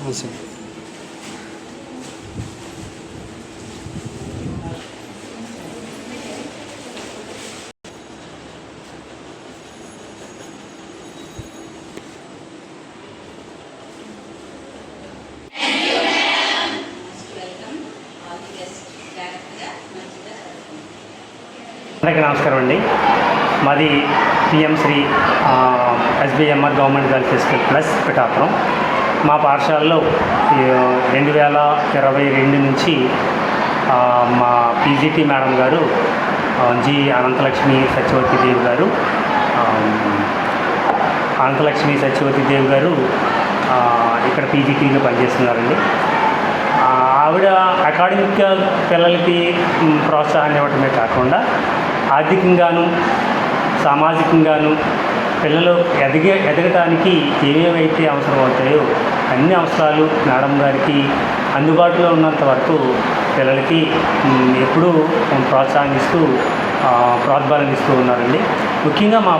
Sir. అందరికీ నమస్కారం అండి. మాది PM Shri SBMR government girls high school plus Pithapuram. మా పాఠశాలలో 2022 నుంచి మా పీజీటీ మేడం గారు జి అనంతలక్ష్మి సత్యవతి దేవి గారు ఇక్కడ పీజీటీలో పనిచేస్తున్నారండి. ఆవిడ అకాడమిక్గా పిల్లలకి ప్రోత్సాహాన్ని ఇవ్వటమే కాకుండా ఆర్థికంగాను సామాజికంగాను పిల్లలు ఎదగటానికి ఏమేమైతే అవసరం అవుతాయో అన్ని అవసరాలు మేడం గారికి అందుబాటులో ఉన్నంత వరకు పిల్లలకి ఎప్పుడూ ప్రోత్సాహిస్తూ ప్రోద్బలం ఇస్తూ ఉన్నారండి. ముఖ్యంగా మా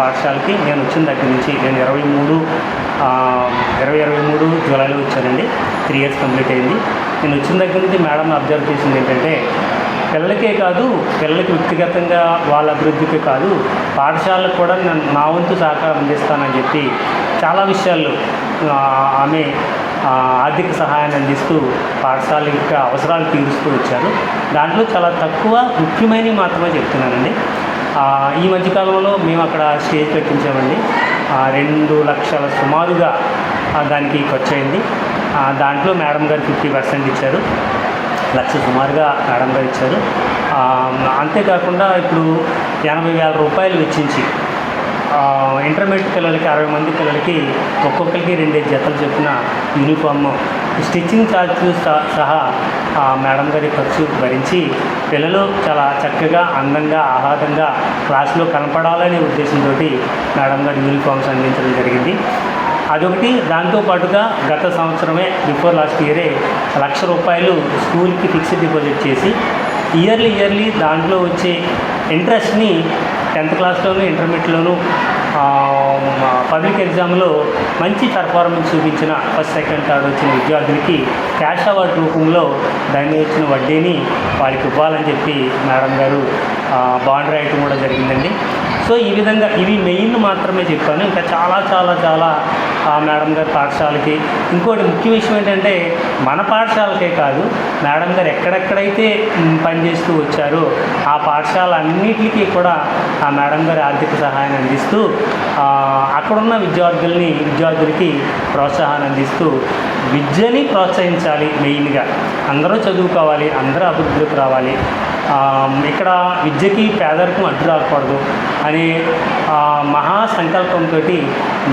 పాఠశాలకి నేను వచ్చిన దగ్గర నుంచి నేను 2023 జూలైలో వచ్చానండి. 3 years కంప్లీట్ అయింది. నేను వచ్చిన దగ్గర నుంచి మేడం అబ్జర్వ్ చేసింది ఏంటంటే పిల్లలకే కాదు, పిల్లలకి వ్యక్తిగతంగా వాళ్ళ అభివృద్ధికే కాదు, పాఠశాలకు కూడా నా వంతు సహకారం అందిస్తానని చెప్పి చాలా విషయాల్లో ఆమె ఆర్థిక సహాయాన్ని అందిస్తూ పాఠశాల యొక్క అవసరాలు తీరుస్తూ వచ్చారు. దాంట్లో చాలా తక్కువ ముఖ్యమైనవి మాత్రమే చెప్తున్నానండి. ఈ మధ్యకాలంలో మేము అక్కడ స్టేజ్ పెట్టించామండి. 2 లక్షల సుమారుగా దానికి ఖర్చు అయింది. దాంట్లో మేడం గారు 50% ఇచ్చారు. 1 లక్ష సుమారుగా మేడం గారు ఇచ్చారు. అంతేకాకుండా ఇప్పుడు 80,000 రూపాయలు వెచ్చించి ఇంటర్మీడియట్ పిల్లలకి 60 మంది పిల్లలకి ఒక్కొక్కరికి 2 జతలు చెప్పిన యూనిఫామ్ స్టిచ్చింగ్ ఛార్జెస్ సహా మేడం గారి ఖర్చు భరించి పిల్లలు చాలా చక్కగా అందంగా ఆహ్లాదంగా క్లాసులో కనపడాలనే ఉద్దేశంతో మేడం గారి యూనిఫామ్స్ అందించడం జరిగింది. అదొకటి. దాంతోపాటుగా గత సంవత్సరమే బిఫోర్ లాస్ట్ ఇయరే 1 లక్ష రూపాయలు స్కూల్కి ఫిక్స్డ్ డిపాజిట్ చేసి ఇయర్లీ దాంట్లో వచ్చే ఇంట్రెస్ట్ని 10th క్లాస్లోనూ ఇంటర్మీడియట్లోనూ పబ్లిక్ ఎగ్జామ్లో మంచి పెర్ఫార్మెన్స్ చూపించిన ఫస్ట్ సెకండ్ థర్డ్ వచ్చిన విద్యార్థులకి క్యాష్ అవార్డ్ రూపంలో దాన్ని వచ్చిన వడ్డీని వాళ్ళకి ఇవ్వాలని చెప్పి మేడం గారు బాండ్ రాయటం కూడా జరిగిందండి. సో ఈ విధంగా ఇవి మెయిన్ మాత్రమే చెప్పాను. ఇంకా చాలా చాలా చాలా మేడం గారి పాఠశాలకి ఇంకోటి ముఖ్య విషయం ఏంటంటే మన పాఠశాలకే కాదు, మేడం గారు ఎక్కడెక్కడైతే పనిచేస్తూ వచ్చారో ఆ పాఠశాల అన్నిటికీ కూడా ఆ మేడం గారి ఆర్థిక సహాయాన్ని అందిస్తూ అక్కడున్న విద్యార్థులకి ప్రోత్సాహాన్ని అందిస్తూ విద్యని ప్రోత్సహించాలి. మెయిన్గా అందరూ చదువుకోవాలి, అందరూ అభివృద్ధిలోకి రావాలి, ఇక్కడ విద్యకి పేదరికం అడ్డు రాకూడదు అనే మహా సంకల్పంతో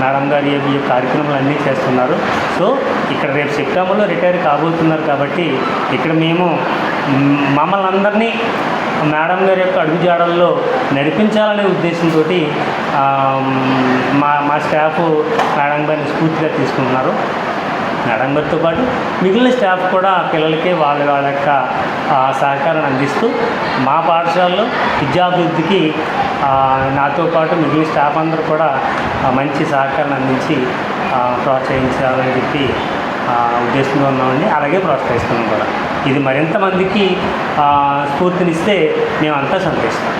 మేడం గారు ఈ కార్యక్రమాలు చేస్తున్నారు. సో ఇక్కడ రేపు సెప్టెంబర్లో రిటైర్ కాబోతున్నారు కాబట్టి ఇక్కడ మేము మమ్మల్ని అందరినీ మేడం గారి యొక్క అడుగుజాడల్లో నడిపించాలనే ఉద్దేశంతో మా స్టాఫ్ మేడం గారిని స్ఫూర్తిగా తీసుకుంటున్నారు. మేడం గారితో పాటు మిగిలిన స్టాఫ్ కూడా పిల్లలకి వాళ్ళ యొక్క సహకారాన్ని అందిస్తూ మా పాఠశాలలో విద్యాభివృద్ధికి నాతో పాటు మిగిలిన స్టాఫ్ అందరూ కూడా మంచి సహకారాన్ని అందించి ప్రోత్సహించాలని చెప్పి ఉద్దేశంగా ఉన్నామండి. అలాగే ప్రోత్సహిస్తున్నాం కూడా. ఇది మరింత మందికి స్ఫూర్తినిస్తే మేమంతా సంతోషిస్తాం.